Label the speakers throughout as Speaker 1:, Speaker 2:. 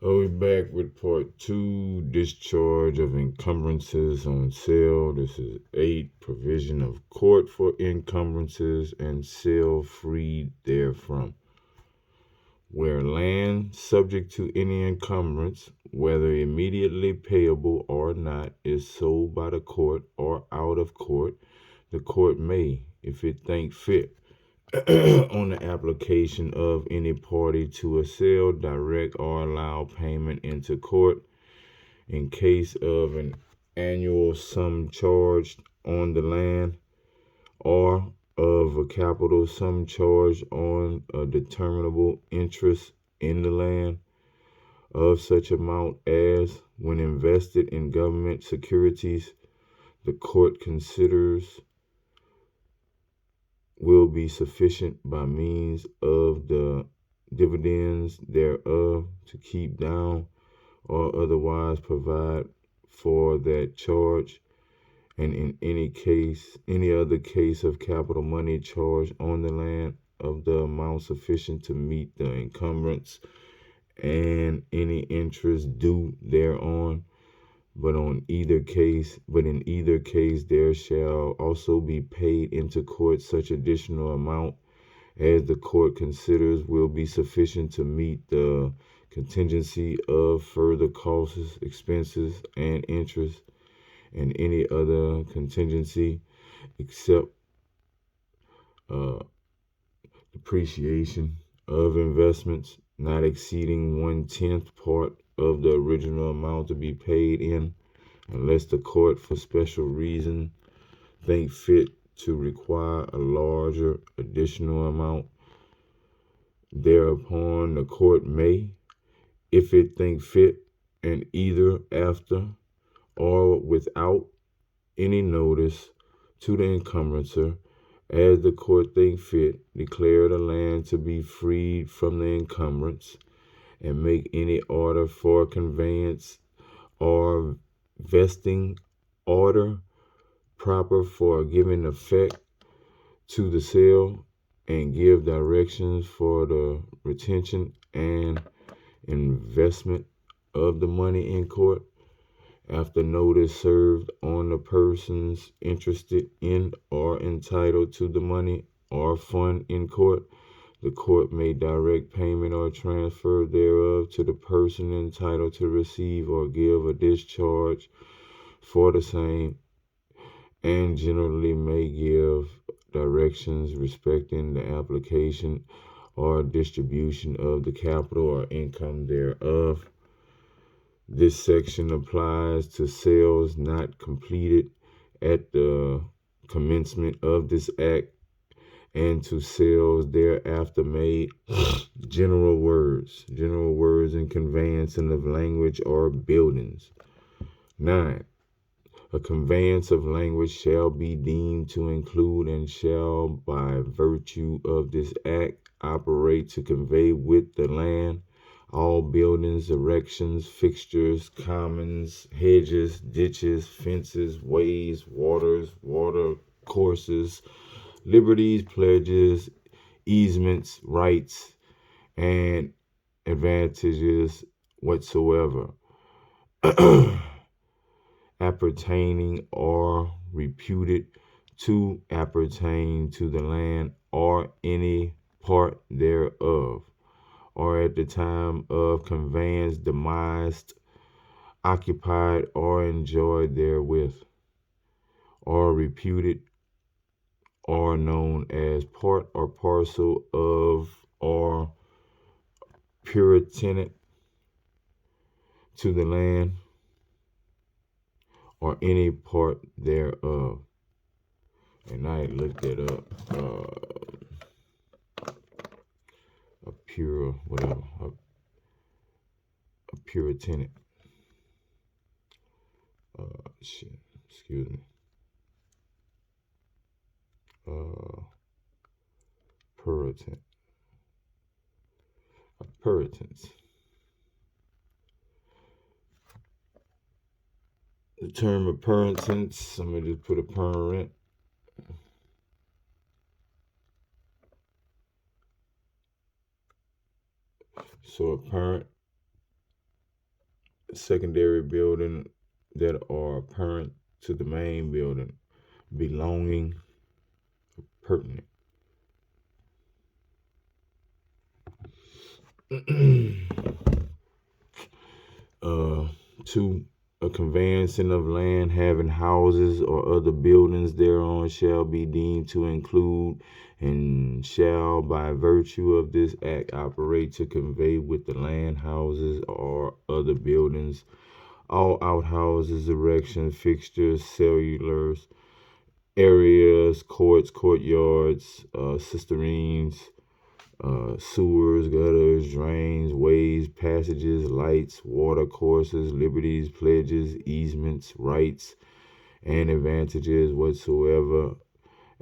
Speaker 1: We back with part 2, discharge of encumbrances on sale. This is 8, provision of court for encumbrances and sale freed therefrom. Where land subject to any encumbrance, whether immediately payable or not, is sold by the court or out of court, the court may, if it think fit, on the application of any party to a sale, direct or allow payment into court in case of an annual sum charged on the land or of a capital sum charged on a determinable interest in the land of such amount as, when invested in government securities, the court considers will be sufficient by means of the dividends thereof to keep down or otherwise provide for that charge, and in any other case of capital money charged on the land of the amount sufficient to meet the encumbrance and any interest due thereon. But in either case there shall also be paid into court such additional amount as the court considers will be sufficient to meet the contingency of further costs, expenses, and interest, and any other contingency except uh, depreciation of investments not exceeding 1/10 part of the original amount to be paid in, unless the court for special reason think fit to require a larger additional amount. Thereupon the court may, if it think fit, and either after or without any notice to the encumbrancer, as the court think fit, declare the land to be freed from the encumbrance, and make any order for conveyance or vesting order proper for giving effect to the sale, and give directions for the retention and investment of the money in court. After notice served on the persons interested in or entitled to the money or fund in court, the court may direct payment or transfer thereof to the person entitled to receive or give a discharge for the same, and generally may give directions respecting the application or distribution of the capital or income thereof. This section applies to sales not completed at the commencement of this act, and to sales thereafter made. General words in conveyancing of language or buildings. 9. A conveyance of language shall be deemed to include and shall, by virtue of this act, operate to convey with the land all buildings, erections, fixtures, commons, hedges, ditches, fences, ways, water courses, liberties, pledges, easements, rights, and advantages whatsoever appertaining or reputed to appertain to the land or any part thereof, or at the time of conveyance demised, occupied, or enjoyed therewith, or reputed or known as part or parcel of or purtenant to the land or any part thereof. And I looked it up. A pure whatever, a purtenant. Excuse me. Puritan. Puritans. The term of Puritans, I'm going to just put a parent. So a parent secondary building that are apparent to the main building, belonging, pertinent. uh, 2. A conveyancing of land having houses or other buildings thereon shall be deemed to include and shall by virtue of this act operate to convey with the land houses or other buildings all outhouses, erections, fixtures, cellulars, areas, courts, courtyards, cisterns, sewers, gutters, drains, ways, passages, lights, water courses, liberties, pledges, easements, rights, and advantages whatsoever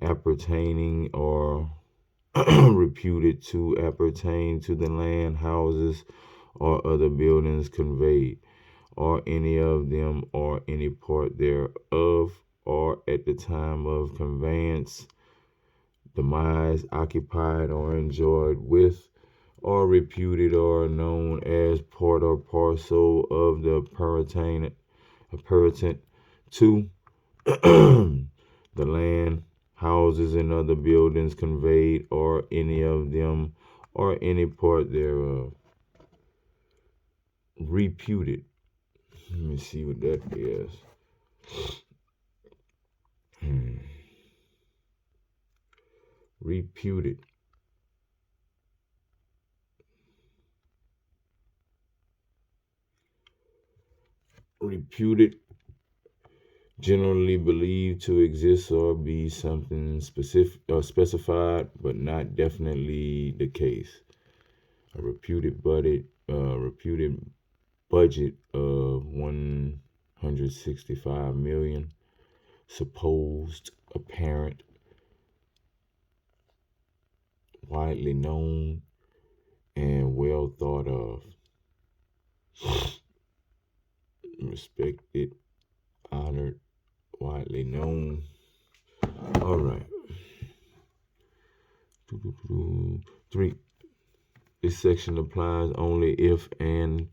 Speaker 1: appertaining or reputed to appertain to the land, houses, or other buildings conveyed, or any of them, or any part thereof, or at the time of conveyance, demise, occupied or enjoyed with, or reputed or known as part or parcel of the appurtenant to the land, houses, and other buildings conveyed, or any of them, or any part thereof. Reputed. Let me see what that is. Reputed. Reputed, generally believed to exist or be something specific or specified, but not definitely the case. A reputed budget of 165 million, supposed, apparent, widely known, and well thought of. Respected, honored, widely known. All right. 3. This section applies only if and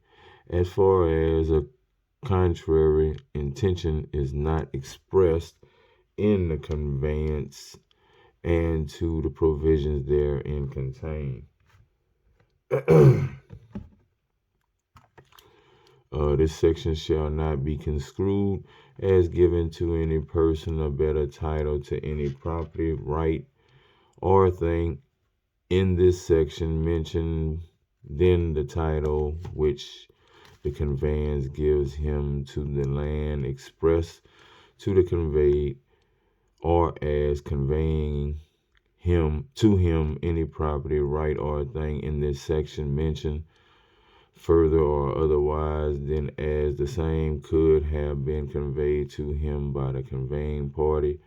Speaker 1: as far as a contrary intention is not expressed in the conveyance and to the provisions therein contained. This section shall not be construed as given to any person a better title to any property, right, or thing in this section mentioned than the title which the conveyance gives him to the land expressed to the conveyed, or as conveying him to him any property, right, or thing in this section mentioned further or otherwise than as the same could have been conveyed to him by the conveying party.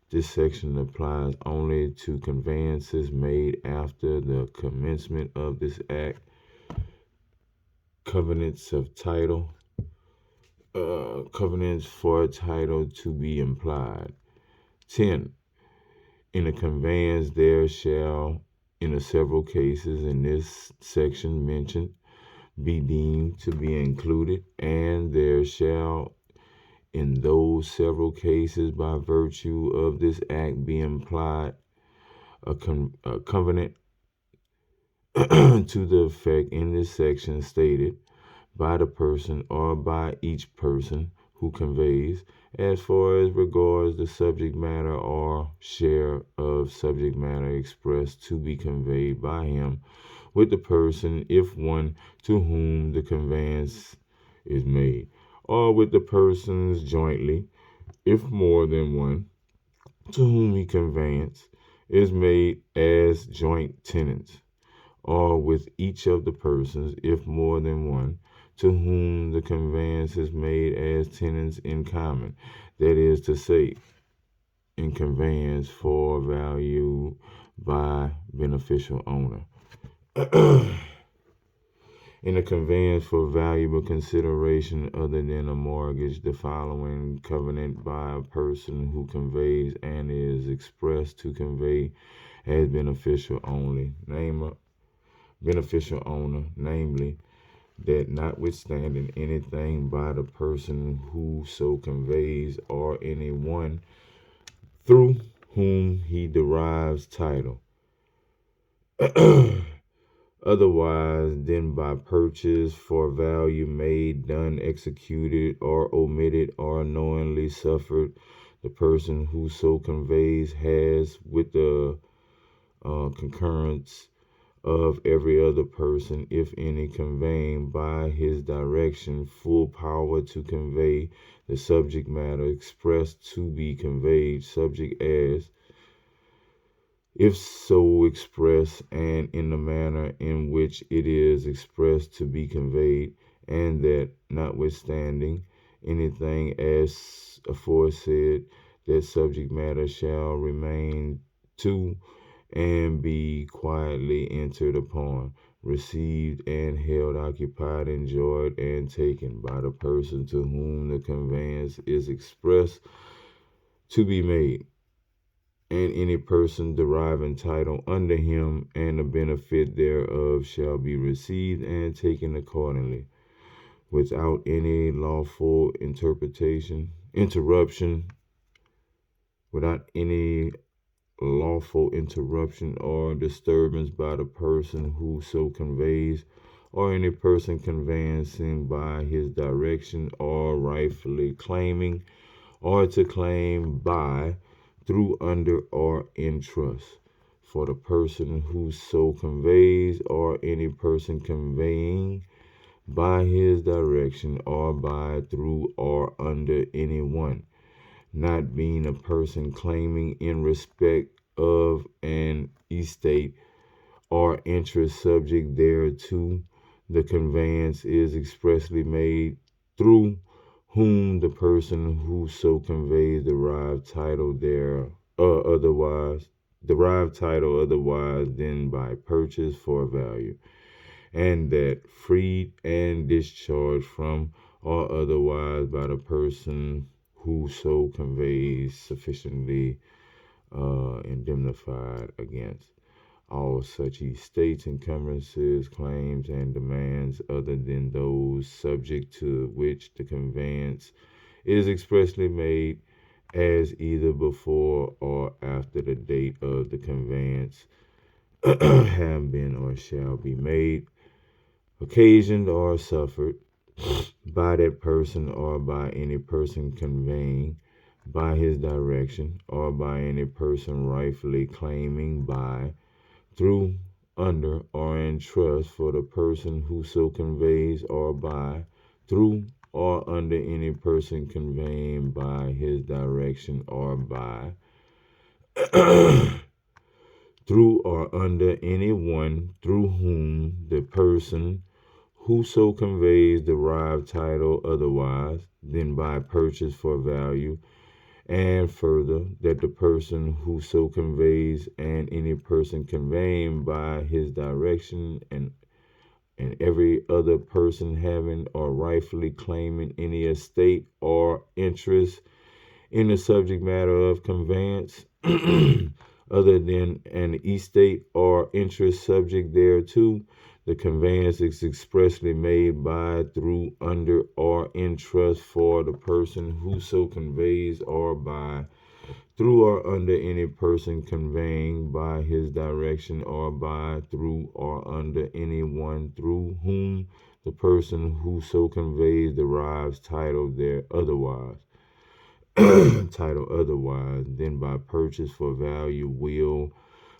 Speaker 1: This section applies only to conveyances made after the commencement of this act, covenants of title, covenants for title to be implied. 10. In a conveyance there shall, in the several cases in this section mentioned, be deemed to be included, and there shall in those several cases by virtue of this act be implied a covenant to the effect in this section stated by the person or by each person who conveys, as far as regards the subject matter or share of subject matter expressed to be conveyed by him with the person, if one, to whom the conveyance is made, or with the persons jointly, if more than one, to whom he conveyance is made as joint tenants, or with each of the persons, if more than one, to whom the conveyance is made as tenants in common, that is to say, in conveyance for value by beneficial owner. In a conveyance for valuable consideration other than a mortgage, the following covenant by a person who conveys and is expressed to convey as beneficial owner, namely, that notwithstanding anything by the person who so conveys or anyone through whom he derives title, otherwise than by purchase for value made, done, executed, or omitted, or knowingly suffered, the person who so conveys has, with the concurrence of every other person, if any, conveying by his direction full power to convey the subject matter expressed to be conveyed, subject as, if so expressed, and in the manner in which it is expressed to be conveyed, and that notwithstanding anything as aforesaid, that subject matter shall remain to and be quietly entered upon, received and held, occupied, enjoyed, and taken by the person to whom the conveyance is expressed to be made, and any person deriving title under him, and the benefit thereof shall be received and taken accordingly, without any lawful interruption, without any lawful interruption or disturbance by the person who so conveys, or any person conveyancing by his direction, or rightfully claiming, or to claim by, through, under, or in trust, for the person who so conveys, or any person conveying by his direction, or by, through, or under any one, not being a person claiming in respect of an estate or interest subject thereto, the conveyance is expressly made, through whom the person who so conveys derived title otherwise than by purchase for value, and that freed and discharged from, or otherwise by the person who so conveys sufficiently indemnified against all such estates, encumbrances, claims, and demands other than those subject to which the conveyance is expressly made, as either before or after the date of the conveyance have been or shall be made, occasioned, or suffered by that person, or by any person conveying by his direction, or by any person rightfully claiming by, through, under, or in trust, for the person who so conveys, or by, through, or under any person conveying by his direction, or by, through, or under any one through whom the person who so conveys derived title otherwise than by purchase for value, and further, that the person who so conveys, and any person conveying by his direction, and every other person having or rightfully claiming any estate or interest in the subject matter of conveyance other than an estate or interest subject thereto, the conveyance is expressly made by, through, under, or in trust, for the person who so conveys, or by, through, or under any person conveying by his direction, or by, through, or under any one through whom the person who so conveys derives title there otherwise. Title otherwise than by purchase for value, will,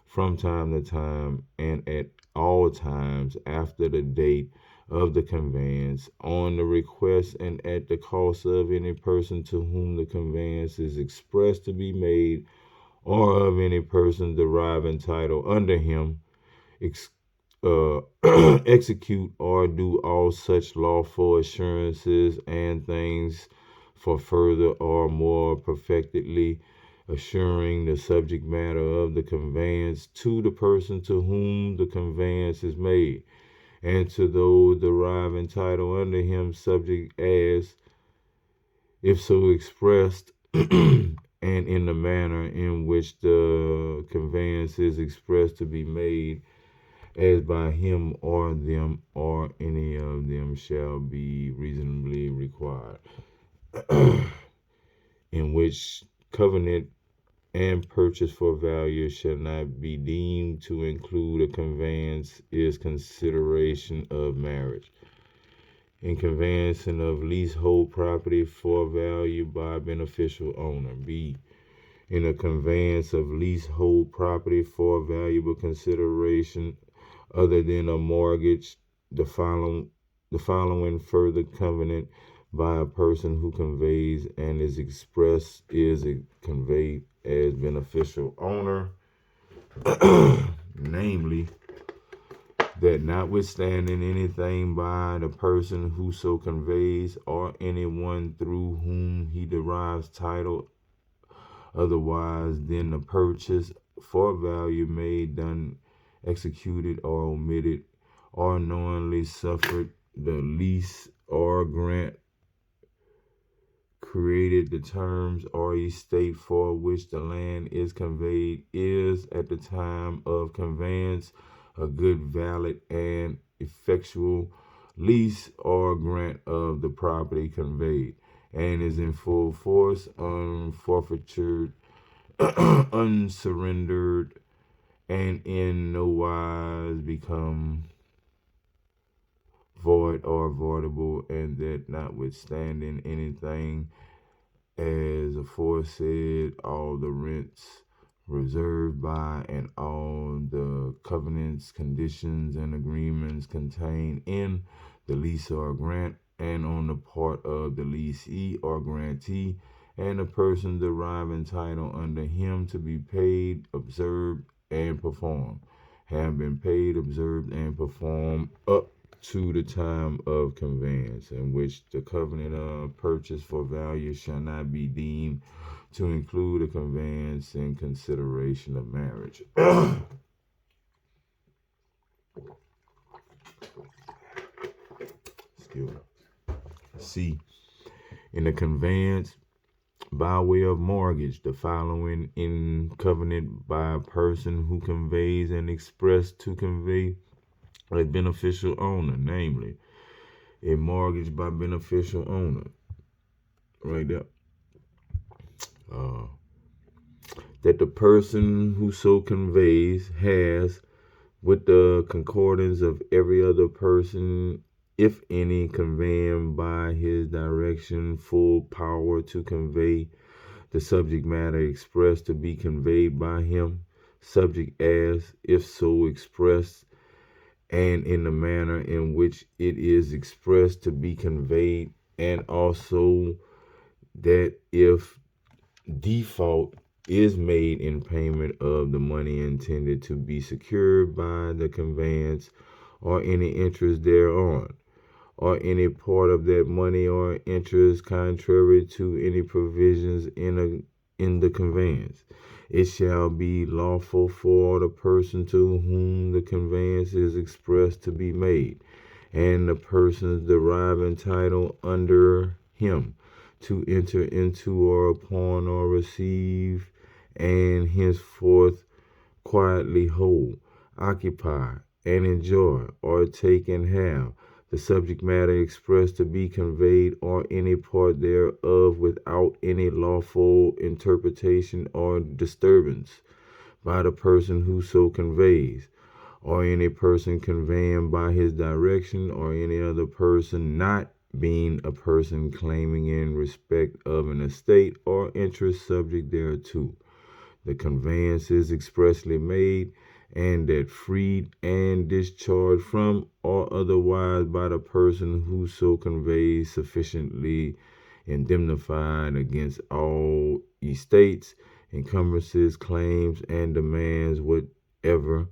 Speaker 1: from time to time, and at all times after the date of the conveyance, on the request and at the cost of any person to whom the conveyance is expressed to be made, or of any person deriving title under him, execute or do all such lawful assurances and things for further or more perfectedly assuring the subject matter of the conveyance to the person to whom the conveyance is made, and to those deriving title under him, subject as, if so expressed, and in the manner in which the conveyance is expressed to be made, as by him or them or any of them shall be reasonably required, in which covenant and purchase for value shall not be deemed to include a conveyance is consideration of marriage. In conveyancing of leasehold property for value by beneficial owner. B. In a conveyance of leasehold property for valuable consideration other than a mortgage, the following further covenant by a person who conveys and is expressed is conveyed as beneficial owner, namely, that notwithstanding anything by the person who so conveys or anyone through whom he derives title otherwise than the purchase for value made, done, executed, or omitted, or knowingly suffered, the lease or grant created the terms or estate for which the land is conveyed is at the time of conveyance a good, valid, and effectual lease or grant of the property conveyed, and is in full force, unforfeited, unsurrendered, and in no wise become void or voidable, and that notwithstanding anything as aforesaid, all the rents reserved by and all the covenants, conditions, and agreements contained in the lease or grant and on the part of the leasee or grantee and the person deriving title under him to be paid, observed, and performed, have been paid, observed, and performed up to the time of conveyance, in which the covenant of purchase for value shall not be deemed to include a conveyance in consideration of marriage. Excuse me. C. In the conveyance by way of mortgage, the following in covenant by a person who conveys and express to convey a beneficial owner, namely, a mortgage by beneficial owner. Right there. That the person who so conveys has, with the concordance of every other person, if any, conveying by his direction full power to convey the subject matter expressed to be conveyed by him, subject as, if so expressed, and in the manner in which it is expressed to be conveyed, and also that if default is made in payment of the money intended to be secured by the conveyance or any interest thereon, or any part of that money or interest contrary to any provisions in the conveyance, it shall be lawful for the person to whom the conveyance is expressed to be made, and the persons deriving title under him, to enter into or upon or receive, and henceforth quietly hold, occupy, and enjoy, or take and have the subject matter expressed to be conveyed or any part thereof without any lawful interpretation or disturbance by the person who so conveys, or any person conveying by his direction, or any other person not being a person claiming in respect of an estate or interest subject thereto. The conveyance is expressly made, and that freed and discharged from or otherwise by the person who so conveys, sufficiently indemnified against all estates, encumbrances, claims, and demands whatever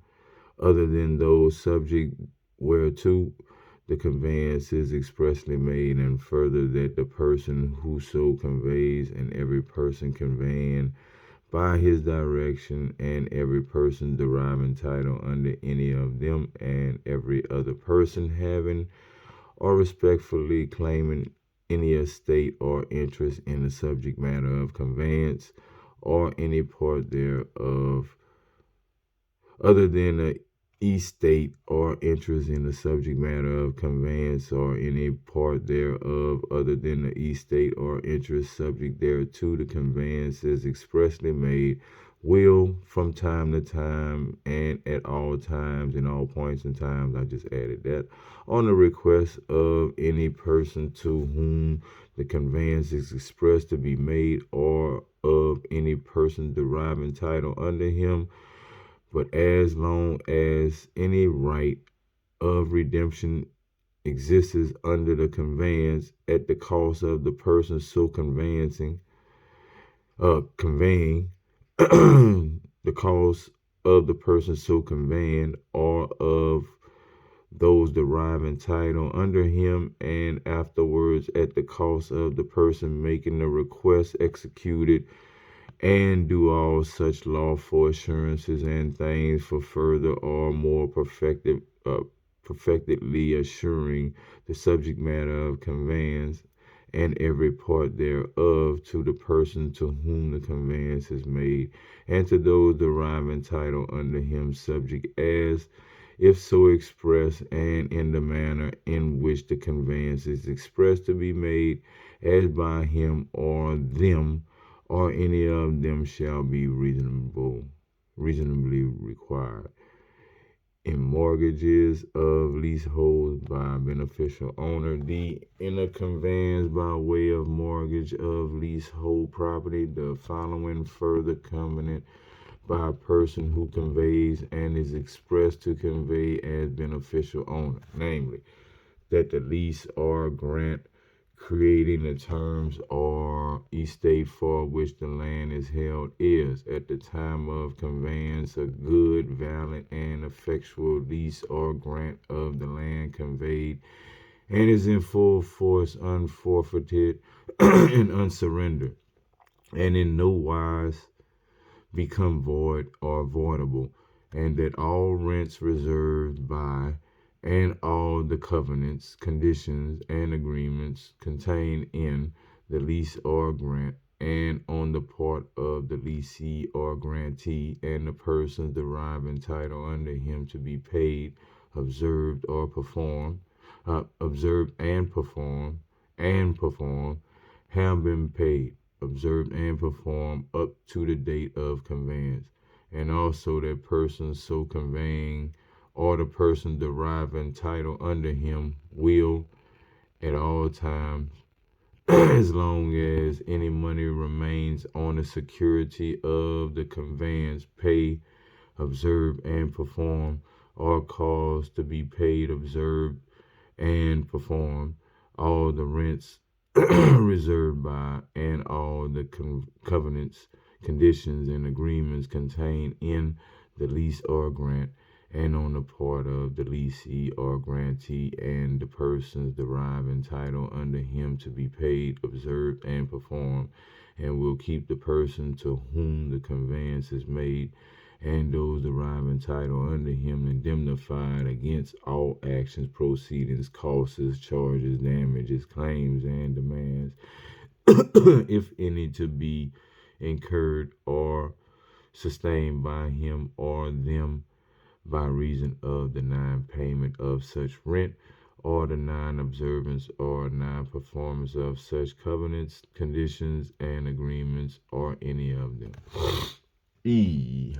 Speaker 1: other than those subject whereto the conveyance is expressly made, and further that the person who so conveys and every person conveying by his direction and every person deriving title under any of them and every other person having or respectfully claiming any estate or interest in the subject matter of conveyance or any part thereof other than the estate or interest in the subject matter of conveyance or any part thereof other than the estate or interest subject thereto, the conveyance is expressly made, will from time to time and at all times and all points in time, I just added that, on the request of any person to whom the conveyance is expressed to be made, or of any person deriving title under him, but as long as any right of redemption exists under the conveyance at the cost of the person so conveying, the cost of the person so conveying, or of those deriving title under him, and afterwards at the cost of the person making the request executed, and do all such lawful assurances and things for further or more perfectedly assuring the subject matter of conveyance and every part thereof to the person to whom the conveyance is made, and to those deriving title under him, subject as if so expressed, and in the manner in which the conveyance is expressed to be made, as by him or them or any of them shall be reasonably required. In mortgages of leaseholds by beneficial owner, in a conveyance by way of mortgage of leasehold property, the following further covenant by a person who conveys and is expressed to convey as beneficial owner, namely, that the lease or grant creating the terms or estate for which the land is held is, at the time of conveyance, a good, valid, and effectual lease or grant of the land conveyed, and is in full force, unforfeited, and unsurrendered, and in no wise become void or voidable, and that all rents reserved by and all the covenants, conditions, and agreements contained in the lease or grant, and on the part of the leasee or grantee and the persons deriving title under him to be paid, observed or performed, observed and performed, have been paid, observed and performed up to the date of conveyance, and also that person so conveying or the person deriving title under him will at all times, as long as any money remains on the security of the conveyance, pay, observe, and perform, or cause to be paid, observed, and perform all the rents reserved by and all the covenants, conditions, and agreements contained in the lease or grant, and on the part of the leasee or grantee and the persons deriving title under him to be paid, observed, and performed, and will keep the person to whom the conveyance is made and those deriving title under him indemnified against all actions, proceedings, costs, charges, damages, claims, and demands, if any, to be incurred or sustained by him or them by reason of the non-payment of such rent, or the non-observance or non-performance of such covenants, conditions, and agreements, or any of them. E.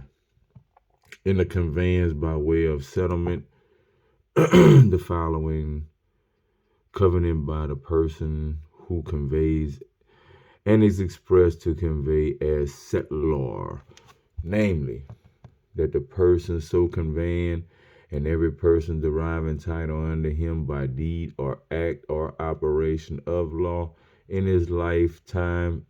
Speaker 1: In the conveyance by way of settlement, the following covenant by the person who conveys and is expressed to convey as settlor, namely, that the person so conveying and every person deriving title under him by deed or act or operation of law in his lifetime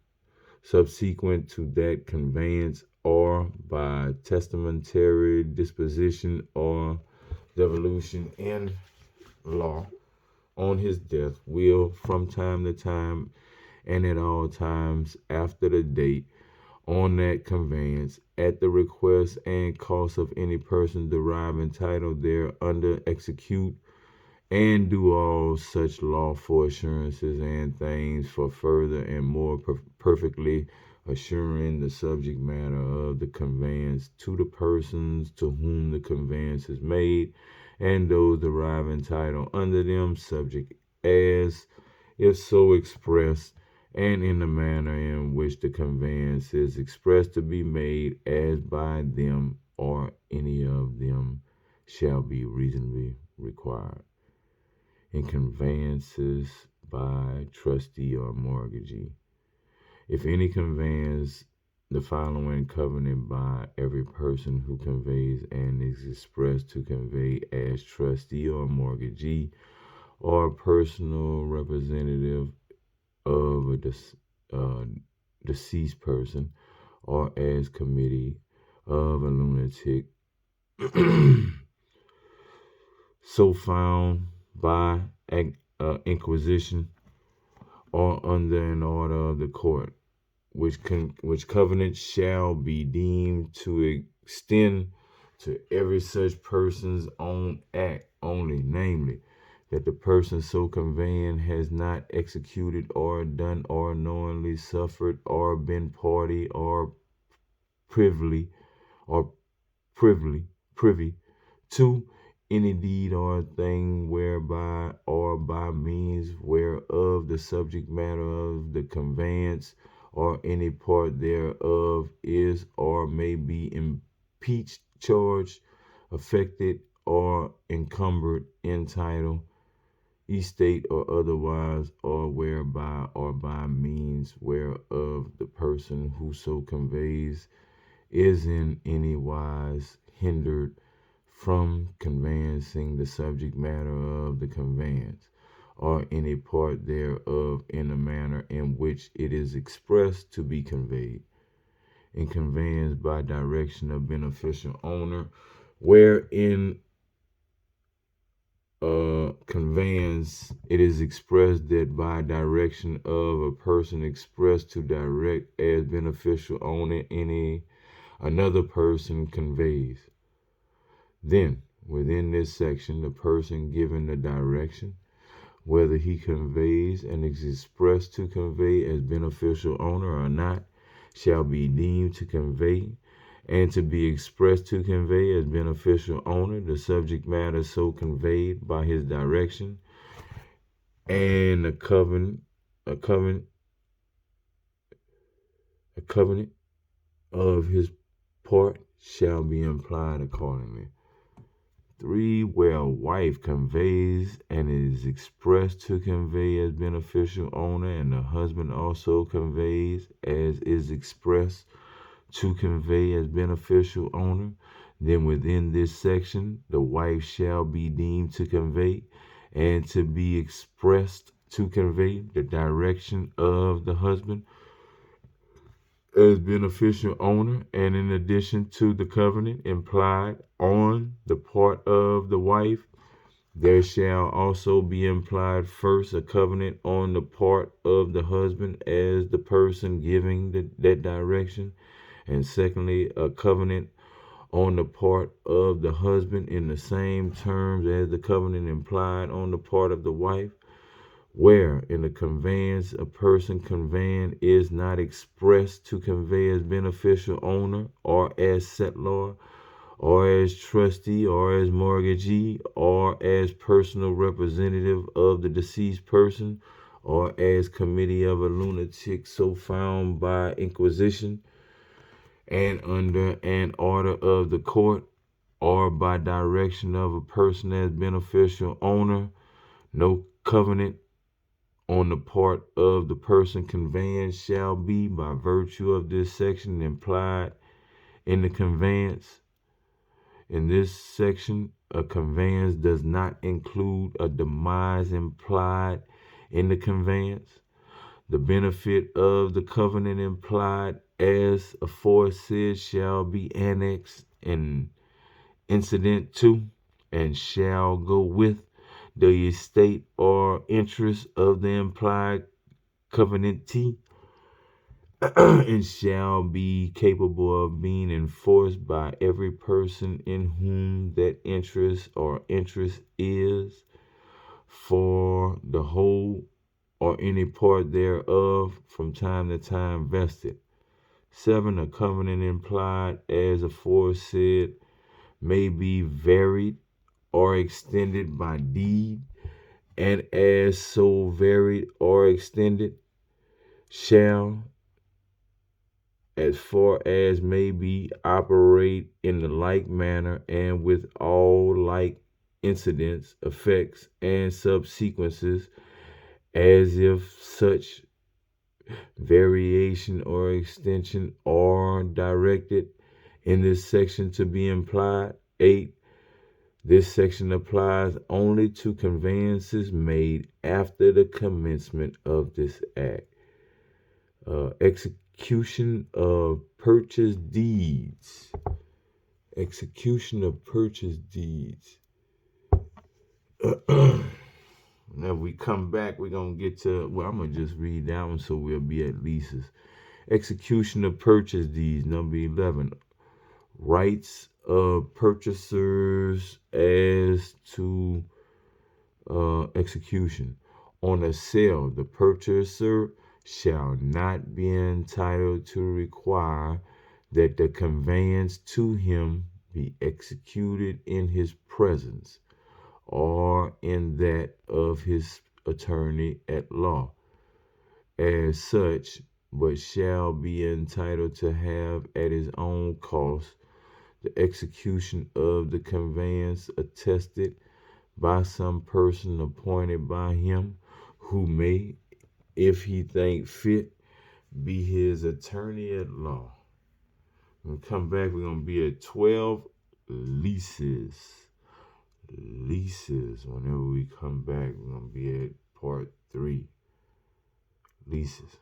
Speaker 1: subsequent to that conveyance, or by testamentary disposition or devolution in law on his death, will from time to time and at all times after the date on that conveyance, at the request and cost of any person deriving title thereunder, execute and do all such lawful assurances and things for further and more perfectly assuring the subject matter of the conveyance to the persons to whom the conveyance is made, and those deriving title under them, subject as, if so expressed, and in the manner in which the conveyance is expressed to be made, as by them or any of them shall be reasonably required. In conveyances by trustee or mortgagee, if any conveyance the following covenant by every person who conveys and is expressed to convey as trustee or mortgagee or personal representative of a deceased person, or as committee of a lunatic, so found by inquisition or under an order of the court, which covenant shall be deemed to extend to every such person's own act only, namely, that the person so conveying has not executed or done or knowingly suffered or been party or privily or privy to any deed or thing whereby or by means whereof the subject matter of the conveyance or any part thereof is or may be impeached, charged, affected, or encumbered in title, estate, or otherwise, or whereby or by means whereof the person who so conveys is in any wise hindered from conveyancing the subject matter of the conveyance, or any part thereof in the manner in which it is expressed to be conveyed. In conveyance by direction of beneficial owner, wherein conveyance it is expressed that by direction of a person expressed to direct as beneficial owner any another person conveys. Then, within this section, the person given the direction, whether he conveys and is expressed to convey as beneficial owner or not, shall be deemed to convey and to be expressed to convey as beneficial owner the subject matter so conveyed by his direction, and a covenant of his part shall be implied accordingly. 3. Where a wife conveys and is expressed to convey as beneficial owner, and the husband also conveys as is expressed to convey as beneficial owner, then within this section the wife shall be deemed to convey and to be expressed to convey the direction of the husband as beneficial owner, and in addition to the covenant implied on the part of the wife, there shall also be implied first a covenant on the part of the husband as the person giving that direction, and secondly, a covenant on the part of the husband in the same terms as the covenant implied on the part of the wife, where in the conveyance a person conveying is not expressed to convey as beneficial owner or as settlor or as trustee or as mortgagee or as personal representative of the deceased person or as committee of a lunatic so found by inquisition and under an order of the court, or by direction of a person as beneficial owner, no covenant on the part of the person conveying shall be, by virtue of this section, implied in the conveyance. In this section, a conveyance does not include a demise implied in the conveyance. The benefit of the covenant implied as aforesaid shall be annexed and incident to, and shall go with the estate or interest of the implied covenantee, and shall be capable of being enforced by every person in whom that interest or interest is, for the whole or any part thereof from time to time vested. 7. A covenant implied as aforesaid may be varied or extended by deed, and as so varied or extended shall, as far as may be, operate in the like manner and with all like incidents, effects, and subsequences, as if such variation or extension are directed in this section to be implied. 8. This section applies only to conveyances made after the commencement of this act. Execution of purchase deeds. Execution of purchase deeds. Now, if we come back, we're going to get to, well, I'm going to just read that one so we'll be at leases. Execution of purchase deeds. Number 11. Rights of purchasers as to execution. On a sale, the purchaser shall not be entitled to require that the conveyance to him be executed in his presence or in that of his attorney at law as such, but shall be entitled to have at his own cost the execution of the conveyance attested by some person appointed by him, who may, if he think fit, be his attorney at law. When we come back, we're going to be at 12 leases. Leases. Whenever we come back, we're going to be at part 3. Leases.